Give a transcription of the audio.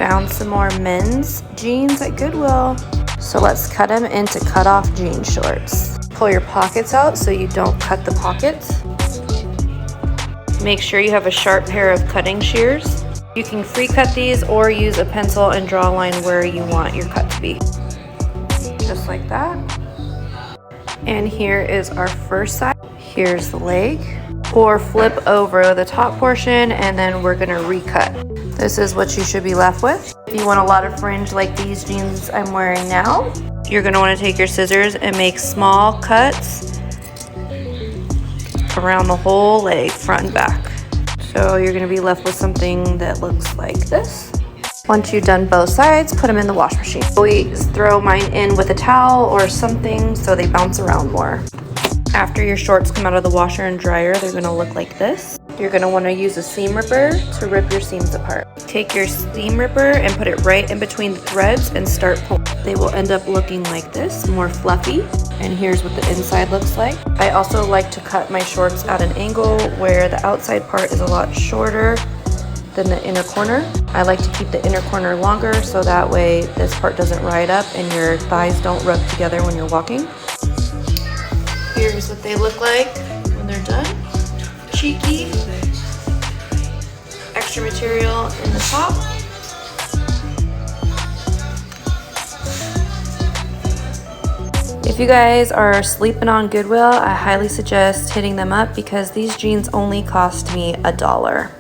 Found some more men's jeans at Goodwill. So let's cut them into cutoff jean shorts. Pull your pockets out so you don't cut the pockets. Make sure you have a sharp pair of cutting shears. You can free cut these or use a pencil and draw a line where you want your cut to be. Just like that. And here is our first side. Here's the leg. Or flip over the top portion and then we're gonna recut. This is what you should be left with. If you want a lot of fringe like these jeans I'm wearing now, you're gonna wanna take your scissors and make small cuts around the whole leg, front and back. So you're gonna be left with something that looks like this. Once you've done both sides, put them in the wash machine. Always throw mine in with a towel or something so they bounce around more. After your shorts come out of the washer and dryer, they're gonna look like this. You're gonna wanna use a seam ripper to rip your seams apart. Take your seam ripper and put it right in between the threads and start pulling. They will end up looking like this, more fluffy. And here's what the inside looks like. I also like to cut my shorts at an angle where the outside part is a lot shorter than the inner corner. I like to keep the inner corner longer so that way this part doesn't ride up and your thighs don't rub together when you're walking. Here's what they look like when they're done. Cheeky. Extra material in the top. If you guys are sleeping on Goodwill, I highly suggest hitting them up because these jeans only cost me $1.